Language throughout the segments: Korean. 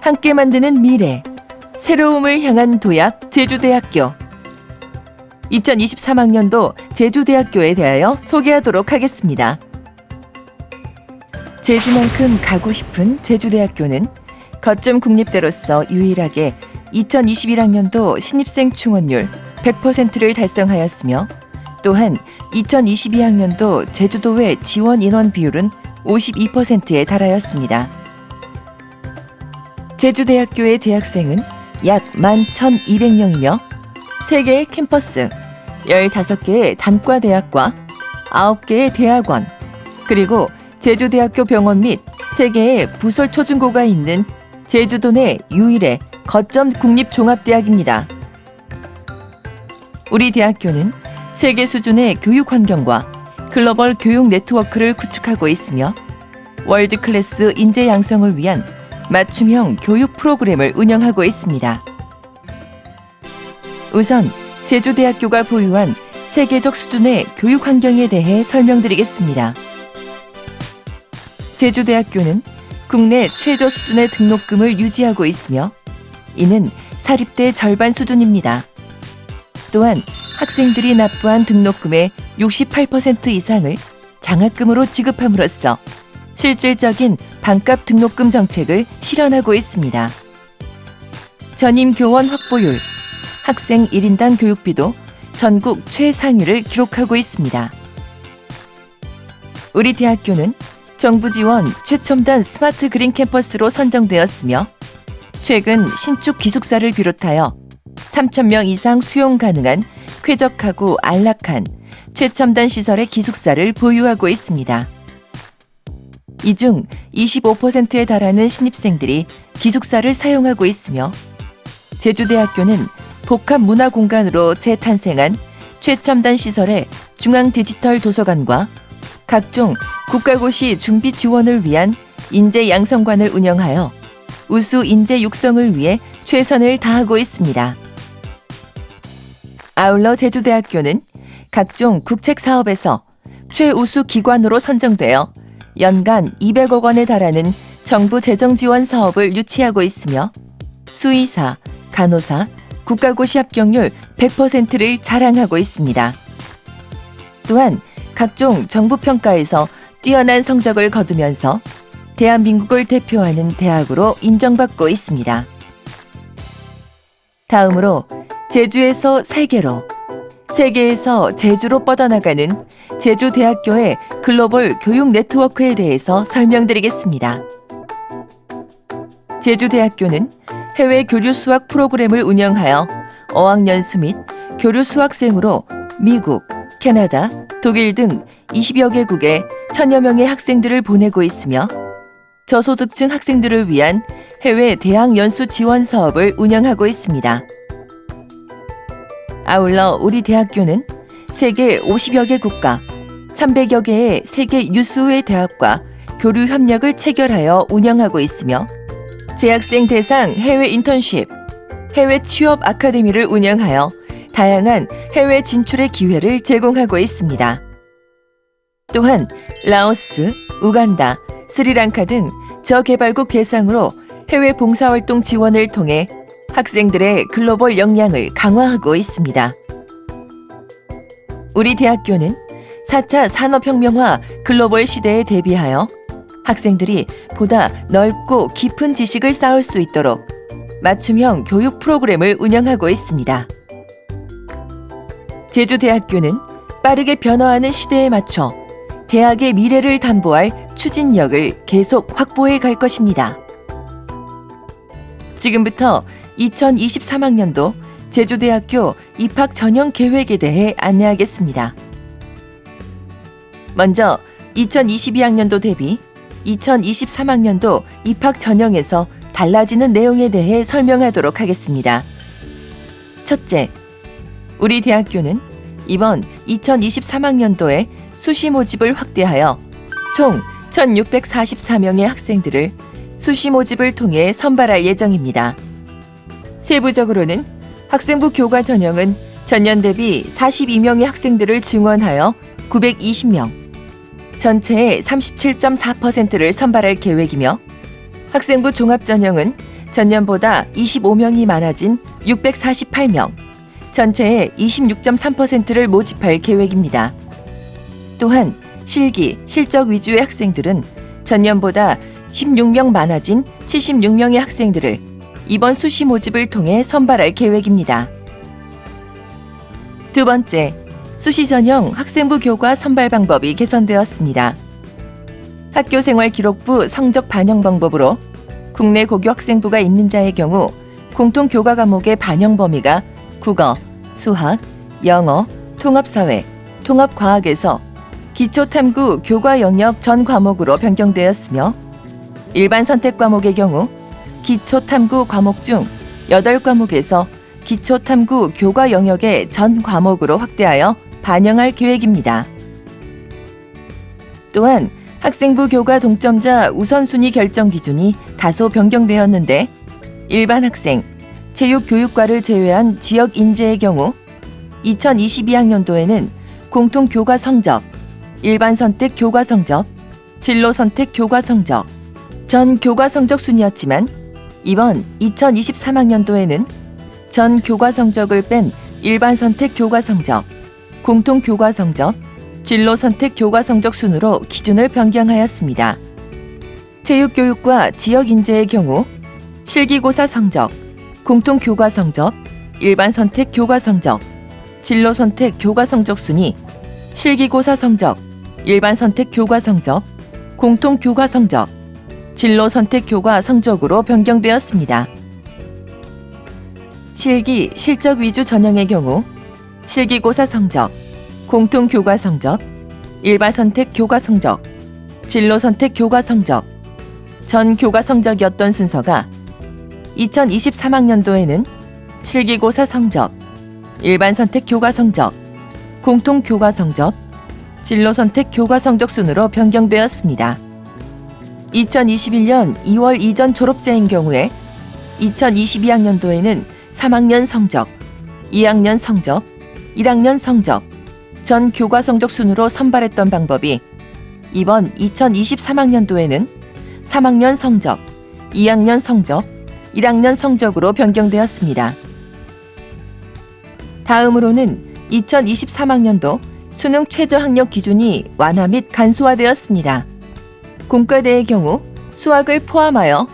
함께 만드는 미래, 새로움을 향한 도약 제주대학교. 2023학년도 제주대학교에 대하여 소개하도록 하겠습니다. 제주만큼 가고 싶은 제주대학교는 거점 국립대로서 유일하게 2021학년도 신입생 충원율 100%를 달성하였으며, 또한 2022학년도 제주도의 지원 인원 비율은 52%에 달하였습니다. 제주대학교의 재학생은 약 11,200명이며 3개의 캠퍼스, 15개의 단과대학과 9개의 대학원, 그리고 제주대학교 병원 및 3개의 부설초중고가 있는 제주도 내 유일의 거점 국립종합대학입니다. 우리 대학교는 세계 수준의 교육 환경과 글로벌 교육 네트워크를 구축하고 있으며, 월드 클래스 인재 양성을 위한 맞춤형 교육 프로그램을 운영하고 있습니다. 우선 제주대학교가 보유한 세계적 수준의 교육 환경에 대해 설명드리겠습니다. 제주대학교는 국내 최저 수준의 등록금을 유지하고 있으며, 이는 사립대 절반 수준입니다. 또한 학생들이 납부한 등록금의 68% 이상을 장학금으로 지급함으로써 실질적인 반값 등록금 정책을 실현하고 있습니다. 전임 교원 확보율, 학생 1인당 교육비도 전국 최상위를 기록하고 있습니다. 우리 대학교는 정부 지원 최첨단 스마트 그린 캠퍼스로 선정되었으며, 최근 신축 기숙사를 비롯하여 3,000명 이상 수용 가능한 쾌적하고 안락한 최첨단 시설의 기숙사를 보유하고 있습니다. 이 중 25%에 달하는 신입생들이 기숙사를 사용하고 있으며, 제주대학교는 복합문화공간으로 재탄생한 최첨단 시설의 중앙 디지털 도서관과 각종 국가고시 준비 지원을 위한 인재 양성관을 운영하여 우수 인재 육성을 위해 최선을 다하고 있습니다. 아울러 제주대학교는 각종 국책 사업에서 최우수 기관으로 선정되어 연간 200억 원에 달하는 정부 재정 지원 사업을 유치하고 있으며, 수의사, 간호사, 국가고시 합격률 100%를 자랑하고 있습니다. 또한 각종 정부 평가에서 뛰어난 성적을 거두면서 대한민국을 대표하는 대학으로 인정받고 있습니다. 다음으로 제주에서 세계로, 세계에서 제주로 뻗어나가는 제주대학교의 글로벌 교육 네트워크에 대해서 설명드리겠습니다. 제주대학교는 해외 교류 수학 프로그램을 운영하여 어학연수 및 교류 수학생으로 미국, 캐나다, 독일 등 20여 개국에 1,000여 명의 학생들을 보내고 있으며, 저소득층 학생들을 위한 해외 대학 연수 지원 사업을 운영하고 있습니다. 아울러 우리 대학교는 세계 50여 개 국가, 300여 개의 세계 유수의 대학과 교류 협력을 체결하여 운영하고 있으며, 재학생 대상 해외 인턴십, 해외 취업 아카데미를 운영하여 다양한 해외 진출의 기회를 제공하고 있습니다. 또한 라오스, 우간다, 스리랑카 등 저개발국 대상으로 해외 봉사활동 지원을 통해 학생들의 글로벌 역량을 강화하고 있습니다. 우리 대학교는 4차 산업혁명화 글로벌 시대에 대비하여 학생들이 보다 넓고 깊은 지식을 쌓을 수 있도록 맞춤형 교육 프로그램을 운영하고 있습니다. 제주대학교는 빠르게 변화하는 시대에 맞춰 대학의 미래를 담보할 추진력을 계속 확보해 갈 것입니다. 지금부터 2023학년도 제주대학교 입학 전형 계획에 대해 안내하겠습니다. 먼저 2022학년도 대비 2023학년도 입학 전형에서 달라지는 내용에 대해 설명하도록 하겠습니다. 첫째, 우리 대학교는 이번 2023학년도에 수시 모집을 확대하여 총 1,644명의 학생들을 수시 모집을 통해 선발할 예정입니다. 세부적으로는 학생부 교과 전형은 전년 대비 42명의 학생들을 증원하여 920명, 전체의 37.4%를 선발할 계획이며, 학생부 종합 전형은 전년보다 25명이 많아진 648명, 전체의 26.3%를 모집할 계획입니다. 또한 실기, 실적 위주의 학생들은 전년보다 16명 많아진 76명의 학생들을 이번 수시 모집을 통해 선발할 계획입니다. 두 번째, 수시 전형 학생부 교과 선발 방법이 개선되었습니다. 학교생활기록부 성적 반영 방법으로 국내 고교 학생부가 있는 자의 경우 공통 교과 과목의 반영 범위가 국어, 수학, 영어, 통합사회, 통합과학에서 기초탐구 교과 영역 전 과목으로 변경되었으며 일반 선택 과목의 경우 기초탐구 과목 중 8과목에서 기초탐구 교과 영역의 전 과목으로 확대하여 반영할 계획입니다. 또한 학생부 교과 동점자 우선순위 결정 기준이 다소 변경되었는데 일반 학생, 체육교육과를 제외한 지역 인재의 경우 2022학년도에는 공통 교과 성적, 일반 선택 교과 성적, 진로 선택 교과 성적, 전 교과 성적 순이었지만 이번 2023학년도에는 전 교과 성적을 뺀 일반 선택 교과 성적, 공통 교과 성적, 진로 선택 교과 성적 순으로 기준을 변경하였습니다. 체육교육과 지역 인재의 경우 실기고사 성적, 공통 교과 성적, 일반 선택 교과 성적, 진로 선택 교과 성적 순이 실기고사 성적, 일반 선택 교과 성적, 공통 교과 성적, 진로 선택 교과 성적으로 변경되었습니다. 실기, 실적 위주 전형의 경우 실기고사 성적, 공통 교과 성적, 일반 선택 교과 성적, 진로 선택 교과 성적, 전 교과 성적이었던 순서가 2023학년도에는 실기고사 성적, 일반 선택 교과 성적, 공통 교과 성적, 진로 선택 교과 성적 순으로 변경되었습니다. 2021년 2월 이전 졸업자인 경우에 2022학년도에는 3학년 성적, 2학년 성적, 1학년 성적, 전 교과 성적 순으로 선발했던 방법이 이번 2023학년도에는 3학년 성적, 2학년 성적, 1학년 성적으로 변경되었습니다. 다음으로는 2023학년도 수능 최저 학력 기준이 완화 및 간소화되었습니다. 공과대의 경우 수학을 포함하여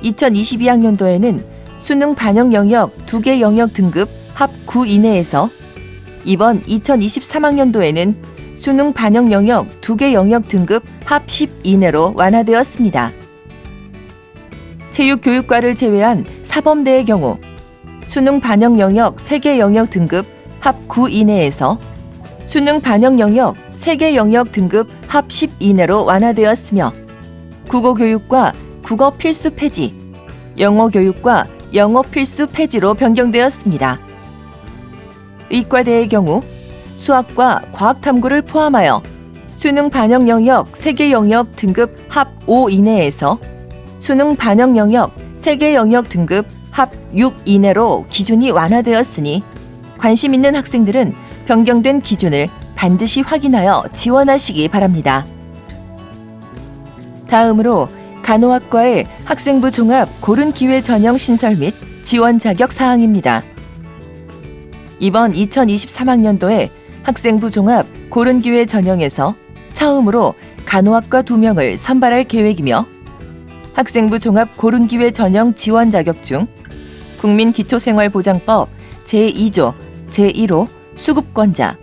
2022학년도에는 수능 반영 영역 2개 영역 등급 합 9 이내에서 이번 2023학년도에는 수능 반영 영역 2개 영역 등급 합 10 이내로 완화되었습니다. 체육교육과를 제외한 사범대의 경우 수능 반영 영역 3개 영역 등급 합 9 이내에서 수능 반영 영역 3개 영역 등급 합 10 이내로 완화되었으며 국어교육과 국어 필수 폐지, 영어교육과 영어 필수 폐지로 변경되었습니다. 의과대의 경우 수학과 과학탐구를 포함하여 수능 반영 영역 3개 영역 등급 합 5 이내에서 수능 반영 영역 3개 영역 등급 합 6 이내로 기준이 완화되었으니 관심 있는 학생들은 변경된 기준을 반드시 확인하여 지원하시기 바랍니다. 다음으로 간호학과의 학생부 종합 고른 기회 전형 신설 및 지원 자격 사항입니다. 이번 2023학년도에 학생부 종합 고른 기회 전형에서 처음으로 간호학과 2명을 선발할 계획이며 학생부 종합 고른 기회 전형 지원 자격 중 국민기초생활보장법 제2조 제1호 수급권자,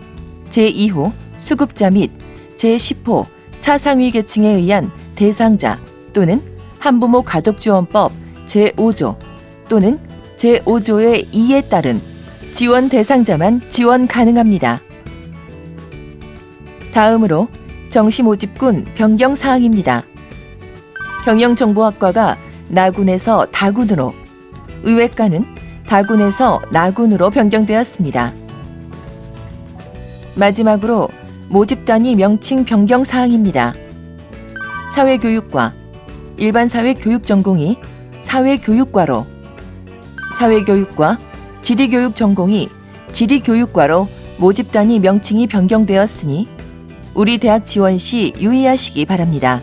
제2호 수급자 및 제10호 차상위 계층에 의한 대상자 또는 한부모 가족지원법 제5조 또는 제5조의 2에 따른 지원 대상자만 지원 가능합니다. 다음으로 정시모집군 변경 사항입니다. 경영정보학과가 나군에서 다군으로, 의외과는 다군에서 나군으로 변경되었습니다. 마지막으로 모집단위 명칭 변경 사항입니다. 사회교육과, 일반사회교육 전공이 사회교육과로, 사회교육과, 지리교육 전공이 지리교육과로 모집단위 명칭이 변경되었으니 우리 대학 지원 시 유의하시기 바랍니다.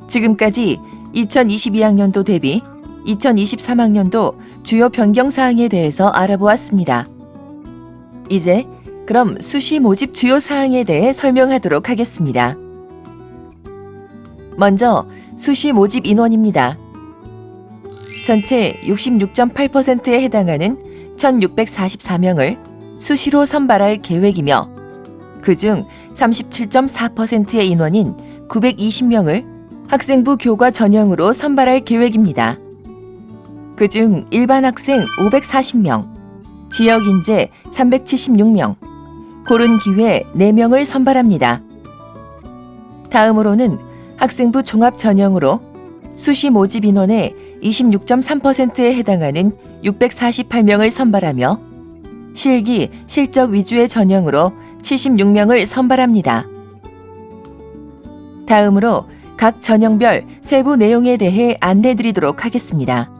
지금까지 2022학년도 대비 2023학년도 주요 변경 사항에 대해서 알아보았습니다. 이제 그럼 수시 모집 주요 사항에 대해 설명하도록 하겠습니다. 먼저 수시 모집 인원입니다. 전체 66.8%에 해당하는 1,644명을 수시로 선발할 계획이며 그중 37.4%의 인원인 920명을 학생부 교과 전형으로 선발할 계획입니다. 그중 일반 학생 540명, 지역인재 376명, 고른 기회 4명을 선발합니다. 다음으로는 학생부 종합 전형으로 수시 모집 인원의 26.3%에 해당하는 648명을 선발하며 실기, 실적 위주의 전형으로 76명을 선발합니다. 다음으로 각 전형별 세부 내용에 대해 안내드리도록 하겠습니다.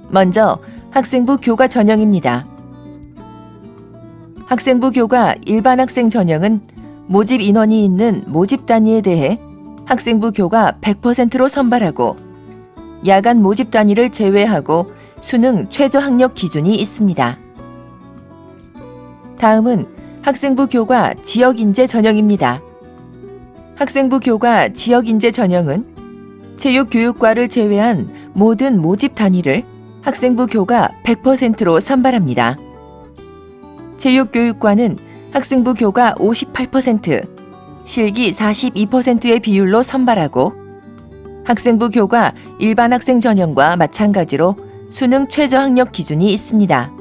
먼저 학생부 교과 전형입니다. 학생부 교과 일반 학생 전형은 모집 인원이 있는 모집 단위에 대해 학생부 교과 100%로 선발하고 야간 모집 단위를 제외하고 수능 최저 학력 기준이 있습니다. 다음은 학생부 교과 지역인재 전형입니다. 학생부 교과 지역인재 전형은 체육교육과를 제외한 모든 모집 단위를 학생부 교과 100%로 선발합니다. 체육교육과는 학생부 교과 58%, 실기 42%의 비율로 선발하고 학생부 교과 일반 학생 전형과 마찬가지로 수능 최저 학력 기준이 있습니다.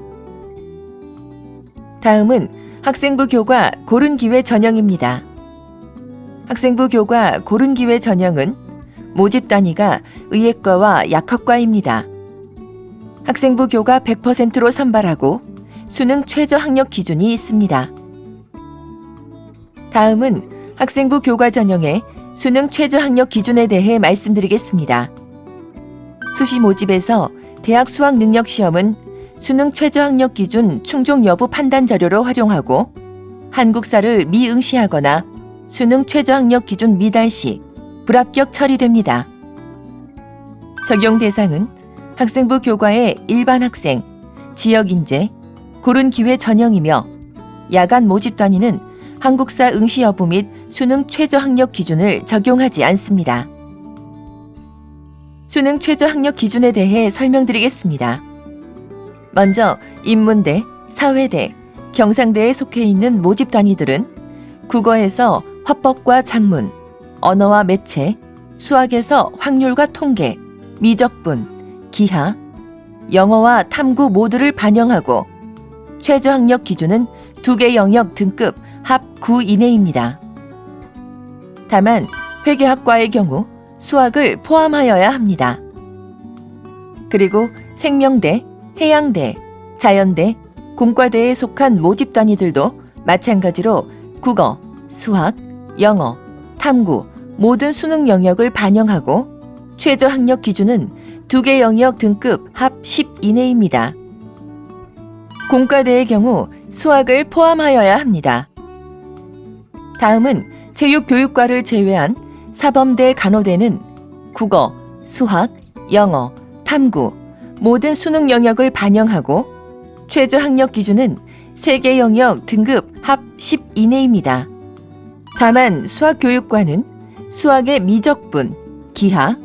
다음은 학생부 교과 고른 기회 전형입니다. 학생부 교과 고른 기회 전형은 모집 단위가 의예과와 약학과입니다. 학생부 교과 100%로 선발하고 수능 최저 학력 기준이 있습니다. 다음은 학생부 교과 전형의 수능 최저 학력 기준에 대해 말씀드리겠습니다. 수시 모집에서 대학 수학 능력 시험은 수능 최저 학력 기준 충족 여부 판단 자료로 활용하고 한국사를 미응시하거나 수능 최저 학력 기준 미달 시 불합격 처리됩니다. 적용 대상은 학생부 교과의 일반 학생, 지역인재, 고른 기회 전형이며 야간 모집 단위는 한국사 응시 여부 및 수능 최저 학력 기준을 적용하지 않습니다. 수능 최저 학력 기준에 대해 설명드리겠습니다. 먼저 인문대, 사회대, 경상대에 속해 있는 모집 단위들은 국어에서 화법과 작문, 언어와 매체, 수학에서 확률과 통계, 미적분, 기하, 영어와 탐구 모두를 반영하고 최저 학력 기준은 2개 영역 등급 합 9 이내입니다. 다만 회계학과의 경우 수학을 포함하여야 합니다. 그리고 생명대, 해양대, 자연대, 공과대에 속한 모집 단위들도 마찬가지로 국어, 수학, 영어, 탐구 모든 수능 영역을 반영하고 최저 학력 기준은 2개 영역 등급 합 10 이내입니다. 공과대의 경우 수학을 포함하여야 합니다. 다음은 체육교육과를 제외한 사범대 간호대는 국어, 수학, 영어, 탐구 모든 수능 영역을 반영하고 최저 학력 기준은 3개 영역 등급 합 10 이내입니다. 다만 수학교육과는 수학의 미적분, 기하,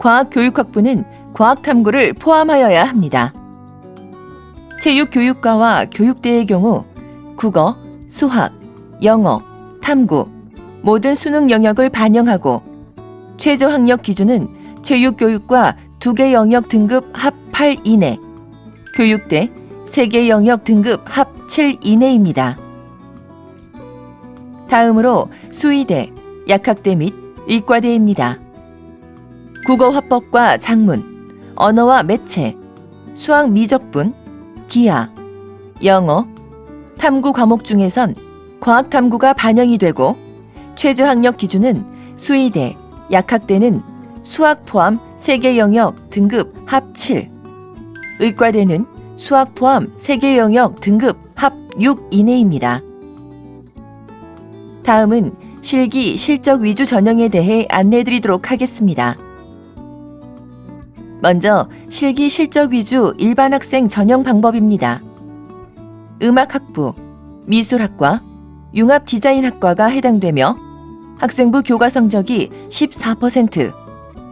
과학교육학부는 과학탐구를 포함하여야 합니다. 체육교육과와 교육대의 경우 국어, 수학, 영어, 탐구 모든 수능 영역을 반영하고 최저 학력 기준은 체육교육과 2개 영역 등급 합 8 이내, 교육대 3개 영역 등급 합 7 이내입니다. 다음으로 수의대, 약학대 및 의과대입니다. 국어 화법과 작문, 언어와 매체, 수학 미적분, 기하, 영어, 탐구 과목 중에선 과학 탐구가 반영이 되고 최저 학력 기준은 수의대, 약학대는 수학 포함 3개 영역 등급 합 7, 의과대는 수학 포함 3개 영역 등급 합 6 이내입니다. 다음은 실기 실적 위주 전형에 대해 안내해드리도록 하겠습니다. 먼저 실기 실적 위주 일반 학생 전형 방법입니다. 음악학부, 미술학과, 융합디자인학과가 해당되며 학생부 교과 성적이 14%,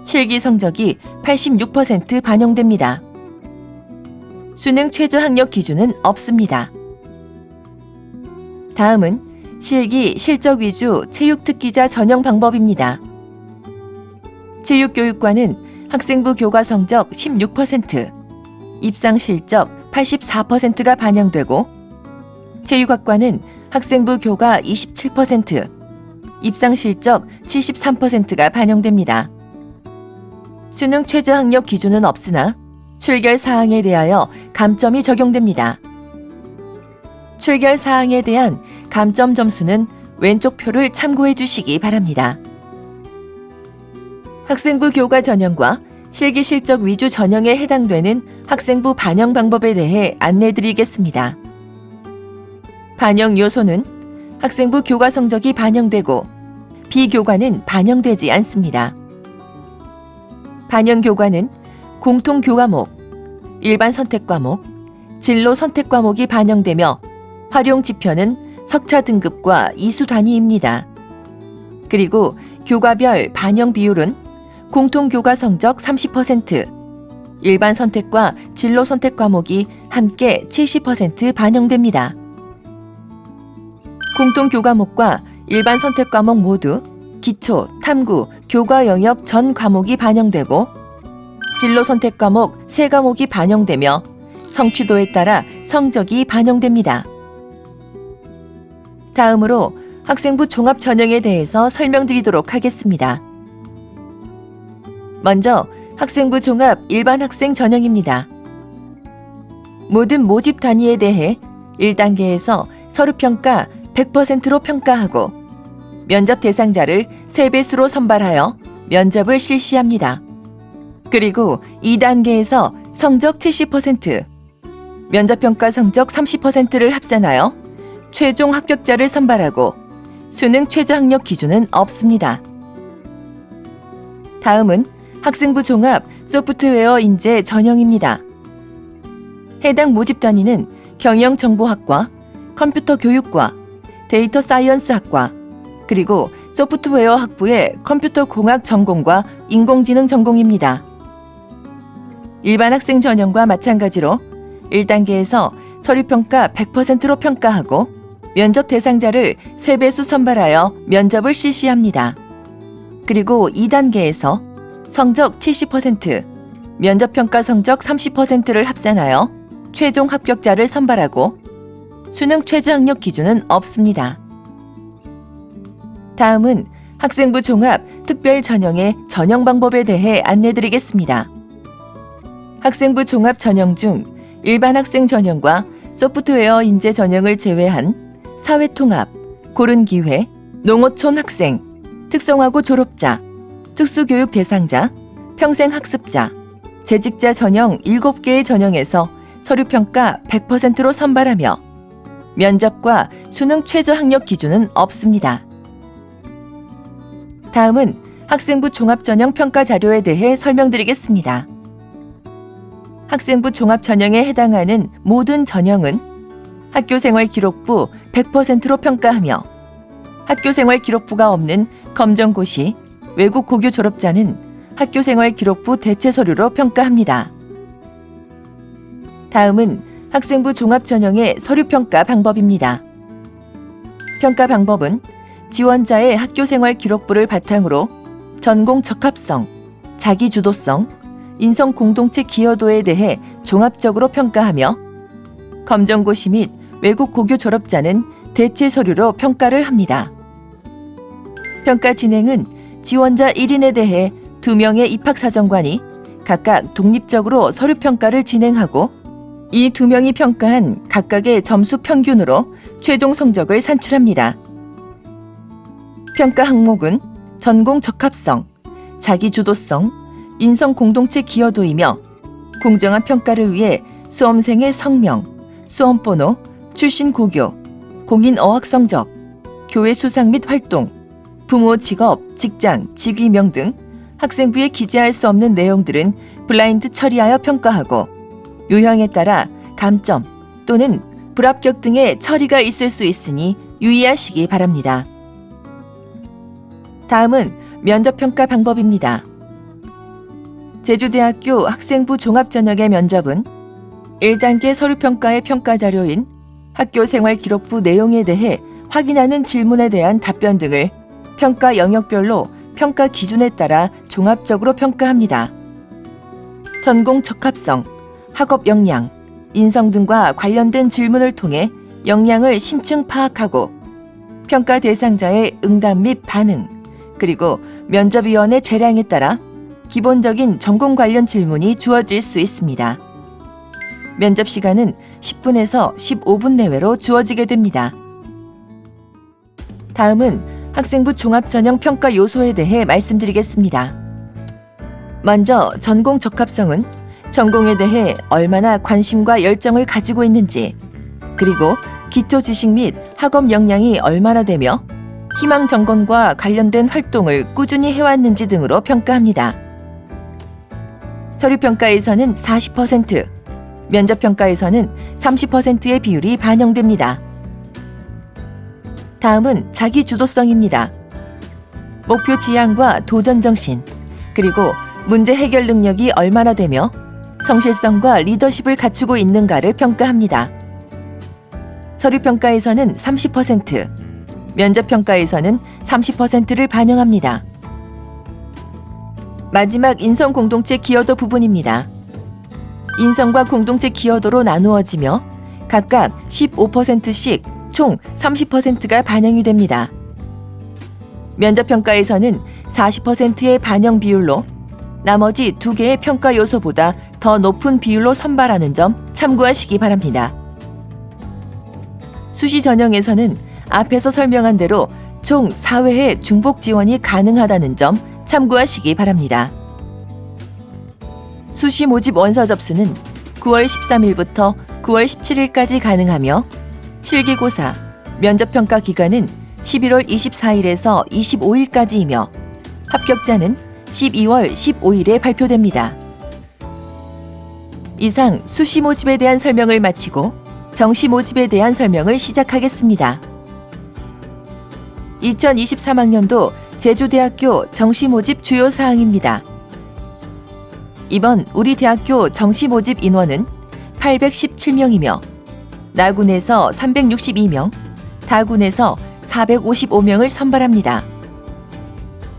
실기 성적이 86% 반영됩니다. 수능 최저 학력 기준은 없습니다. 다음은 실기 실적 위주 체육특기자 전형 방법입니다. 체육교육과는 학생부 교과 성적 16%, 입상 실적 84%가 반영되고 체육학과는 학생부 교과 27%, 입상 실적 73%가 반영됩니다. 수능 최저 학력 기준은 없으나 출결 사항에 대하여 감점이 적용됩니다. 출결 사항에 대한 감점 점수는 왼쪽 표를 참고해 주시기 바랍니다. 학생부 교과 전형과 실기 실적 위주 전형에 해당되는 학생부 반영 방법에 대해 안내드리겠습니다. 반영 요소는 학생부 교과 성적이 반영되고 비교과는 반영되지 않습니다. 반영 교과는 공통 교과목, 일반 선택 과목, 진로 선택 과목이 반영되며 활용 지표는 석차 등급과 이수 단위입니다. 그리고 교과별 반영 비율은 공통 교과 성적 30%, 일반 선택과 진로 선택 과목이 함께 70% 반영됩니다. 공통 교과목과 일반 선택 과목 모두 기초, 탐구, 교과 영역 전 과목이 반영되고 진로 선택 과목 3과목이 반영되며 성취도에 따라 성적이 반영됩니다. 다음으로 학생부 종합 전형에 대해서 설명드리도록 하겠습니다. 먼저 학생부 종합 일반 학생 전형입니다. 모든 모집 단위에 대해 1단계에서 서류평가 100%로 평가하고 면접 대상자를 3배수로 선발하여 면접을 실시합니다. 그리고 2단계에서 성적 70%, 면접평가 성적 30%를 합산하여 최종 합격자를 선발하고 수능 최저 학력 기준은 없습니다. 다음은 학생부 종합 소프트웨어 인재 전형입니다. 해당 모집 단위는 경영정보학과, 컴퓨터 교육과, 데이터 사이언스 학과, 그리고 소프트웨어 학부의 컴퓨터 공학 전공과 인공지능 전공입니다. 일반 학생 전형과 마찬가지로 1단계에서 서류평가 100%로 평가하고 면접 대상자를 3배수 선발하여 면접을 실시합니다. 그리고 2단계에서 성적 70%, 면접평가 성적 30%를 합산하여 최종 합격자를 선발하고 수능 최저 학력 기준은 없습니다. 다음은 학생부 종합 특별 전형의 전형 방법에 대해 안내드리겠습니다. 학생부 종합 전형 중 일반 학생 전형과 소프트웨어 인재 전형을 제외한 사회통합, 고른기회, 농어촌 학생, 특성화고 졸업자, 특수교육 대상자, 평생학습자, 재직자 전형 7개의 전형에서 서류평가 100%로 선발하며 면접과 수능 최저 학력 기준은 없습니다. 다음은 학생부 종합 전형 평가 자료에 대해 설명드리겠습니다. 학생부 종합 전형에 해당하는 모든 전형은 학교생활 기록부 100%로 평가하며 학교생활 기록부가 없는 검정고시, 외국 고교 졸업자는 학교생활 기록부 대체 서류로 평가합니다. 다음은 학생부 종합 전형의 서류평가 방법입니다. 평가 방법은 지원자의 학교생활 기록부를 바탕으로 전공 적합성, 자기주도성, 인성 공동체 기여도에 대해 종합적으로 평가하며 검정고시 및 외국 고교 졸업자는 대체 서류로 평가를 합니다. 평가 진행은 지원자 1인에 대해 2명의 입학사정관이 각각 독립적으로 서류평가를 진행하고 이 2명이 평가한 각각의 점수 평균으로 최종 성적을 산출합니다. 평가 항목은 전공 적합성, 자기주도성, 인성 공동체 기여도이며 공정한 평가를 위해 수험생의 성명, 수험번호, 출신 고교, 공인 어학 성적, 교회 수상 및 활동, 부모 직업, 직장, 직위명 등 학생부에 기재할 수 없는 내용들은 블라인드 처리하여 평가하고 유형에 따라 감점 또는 불합격 등의 처리가 있을 수 있으니 유의하시기 바랍니다. 다음은 면접평가 방법입니다. 제주대학교 학생부 종합전형의 면접은 1단계 서류평가의 평가자료인 학교생활기록부 내용에 대해 확인하는 질문에 대한 답변 등을 평가 영역별로 평가 기준에 따라 종합적으로 평가합니다. 전공 적합성, 학업 역량, 인성 등과 관련된 질문을 통해 역량을 심층 파악하고 평가 대상자의 응답 및 반응, 그리고 면접위원의 재량에 따라 기본적인 전공 관련 질문이 주어질 수 있습니다. 면접 시간은 10분에서 15분 내외로 주어지게 됩니다. 다음은 학생부 종합전형 평가 요소에 대해 말씀드리겠습니다. 먼저 전공 적합성은 전공에 대해 얼마나 관심과 열정을 가지고 있는지, 그리고 기초 지식 및 학업 역량이 얼마나 되며 희망 전공과 관련된 활동을 꾸준히 해왔는지 등으로 평가합니다. 서류평가에서는 40%, 면접평가에서는 30%의 비율이 반영됩니다. 다음은 자기주도성입니다. 목표 지향과 도전 정신, 그리고 문제 해결 능력이 얼마나 되며 성실성과 리더십을 갖추고 있는가를 평가합니다. 서류평가에서는 30%, 면접평가에서는 30%를 반영합니다. 마지막 인성 공동체 기여도 부분입니다. 인성과 공동체 기여도로 나누어지며 각각 15%씩 총 30%가 반영이 됩니다. 면접평가에서는 40%의 반영 비율로 나머지 2개의 평가 요소보다 더 높은 비율로 선발하는 점 참고하시기 바랍니다. 수시 전형에서는 앞에서 설명한 대로 총 4회의 중복 지원이 가능하다는 점 참고하시기 바랍니다. 수시 모집 원서 접수는 9월 13일부터 9월 17일까지 가능하며 실기고사, 면접평가 기간은 11월 24일에서 25일까지이며 합격자는 12월 15일에 발표됩니다. 이상 수시 모집에 대한 설명을 마치고 정시 모집에 대한 설명을 시작하겠습니다. 2023학년도 제주대학교 정시 모집 주요 사항입니다. 이번 우리 대학교 정시 모집 인원은 817명이며 나군에서 362명, 다군에서 455명을 선발합니다.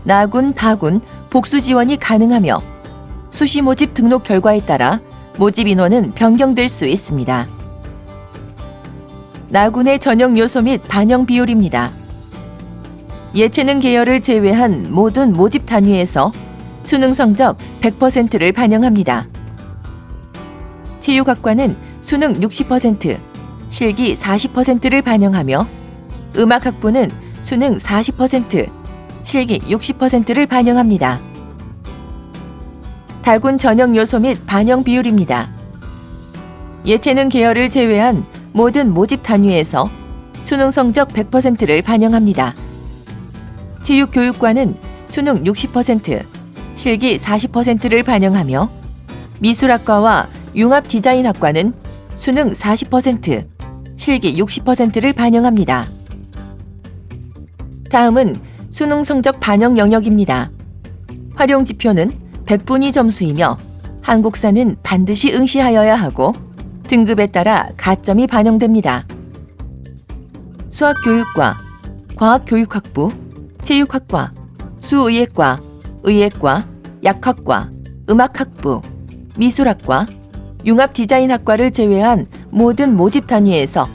나군, 다군 복수 지원이 가능하며 수시 모집 등록 결과에 따라 모집 인원은 변경될 수 있습니다. 나군의 전형 요소 및 반영 비율입니다. 예체능 계열을 제외한 모든 모집 단위에서 수능 성적 100%를 반영합니다. 체육학과는 수능 60%, 실기 40%를 반영하며 음악학부는 수능 40%, 실기 60%를 반영합니다. 다군 전형 요소 및 반영 비율입니다. 예체능 계열을 제외한 모든 모집 단위에서 수능 성적 100%를 반영합니다. 체육교육과는 수능 60%, 실기 40%를 반영하며 미술학과와 융합디자인학과는 수능 40%, 실기 60%를 반영합니다. 다음은 수능 성적 반영 영역입니다. 활용 지표는 100분위 점수이며 한국사는 반드시 응시하여야 하고 등급에 따라 가점이 반영됩니다. 수학교육과, 과학교육학부, 체육학과, 수의학과, 의학과, 약학과, 음악학부, 미술학과, 융합디자인학과를 제외한 모든 모집 단위에서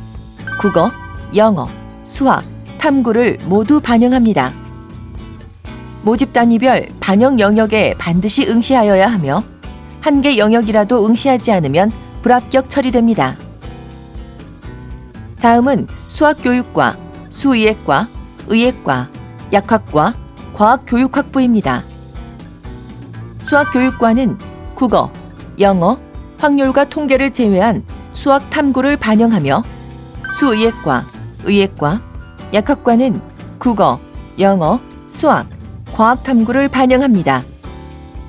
국어, 영어, 수학, 탐구를 모두 반영합니다. 모집 단위별 반영 영역에 반드시 응시하여야 하며 한 개 영역이라도 응시하지 않으면 불합격 처리됩니다. 다음은 수학교육과, 수의학과, 의학과, 약학과, 과학교육학부입니다. 수학교육과는 국어, 영어, 확률과 통계를 제외한 수학 탐구를 반영하며 수의학과, 의학과, 약학과는 국어, 영어, 수학, 과학 탐구를 반영합니다.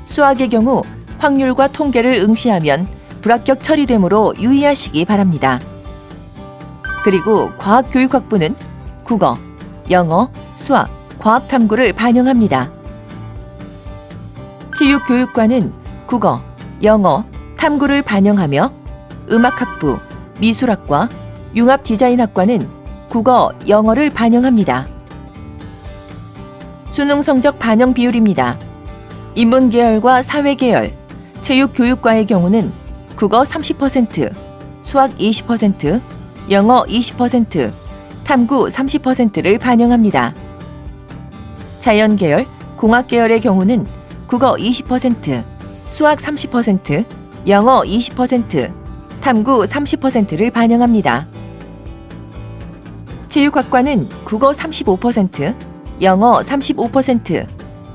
수학의 경우 확률과 통계를 응시하면 불합격 처리되므로 유의하시기 바랍니다. 그리고 과학교육학부는 국어, 영어, 수학, 과학 탐구를 반영합니다. 체육교육과는 국어, 영어, 탐구를 반영하며 음악학부, 미술학과, 융합디자인학과는 국어, 영어를 반영합니다. 수능 성적 반영 비율입니다. 인문계열과 사회계열, 체육교육과의 경우는 국어 30%, 수학 20%, 영어 20%, 탐구 30%를 반영합니다. 자연계열, 공학계열의 경우는 국어 20%, 수학 30%, 영어 20%, 탐구 30%를 반영합니다. 체육학과는 국어 35%, 영어 35%,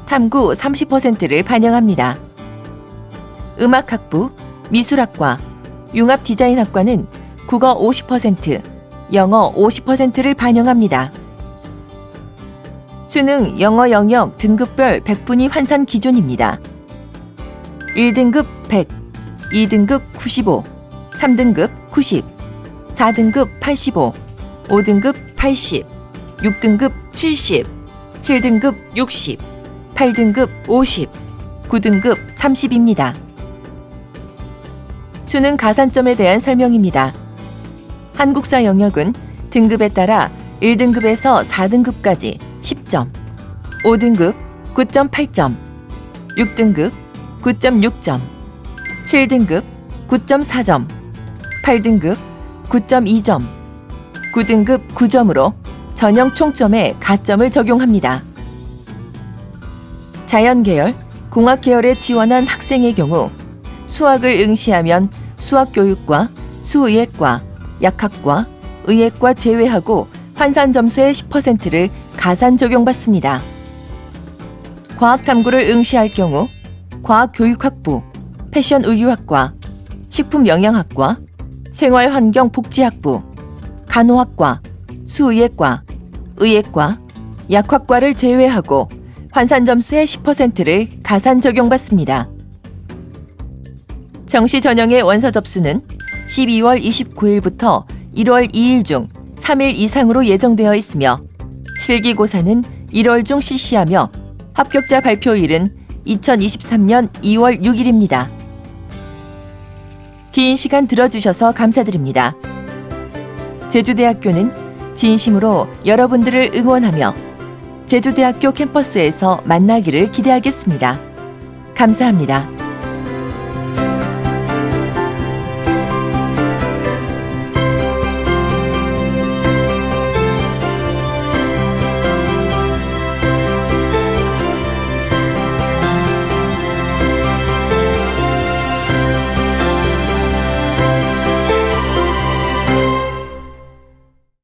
탐구 30%를 반영합니다. 음악학부, 미술학과, 융합디자인학과는 국어 50%, 영어 50%를 반영합니다. 수능 영어 영역 등급별 100분위 환산 기준입니다. 1등급 100, 2등급 95, 3등급 90, 4등급 85, 5등급 80, 6등급 70, 7등급 60, 8등급 50, 9등급 30입니다. 수능 가산점에 대한 설명입니다. 한국사 영역은 등급에 따라 1등급에서 4등급까지 10점, 5등급 9.8점, 6등급 9.6점, 7등급 9.4점, 8등급 9.2점, 9등급 9점으로 전형 총점에 가점을 적용합니다. 자연계열, 공학계열에 지원한 학생의 경우 수학을 응시하면 수학교육과, 수의학과, 약학과, 의학과 제외하고 환산 점수의 10%를 가산 적용받습니다. 과학탐구를 응시할 경우 과학교육학부, 패션의류학과, 식품영양학과, 생활환경복지학부, 간호학과, 수의학과, 의학과, 약학과를 제외하고 환산 점수의 10%를 가산 적용받습니다. 정시 전형의 원서 접수는 12월 29일부터 1월 2일 중 3일 이상으로 예정되어 있으며 실기고사는 1월 중 실시하며 합격자 발표일은 2023년 2월 6일입니다. 긴 시간 들어주셔서 감사드립니다. 제주대학교는 진심으로 여러분들을 응원하며 제주대학교 캠퍼스에서 만나기를 기대하겠습니다. 감사합니다.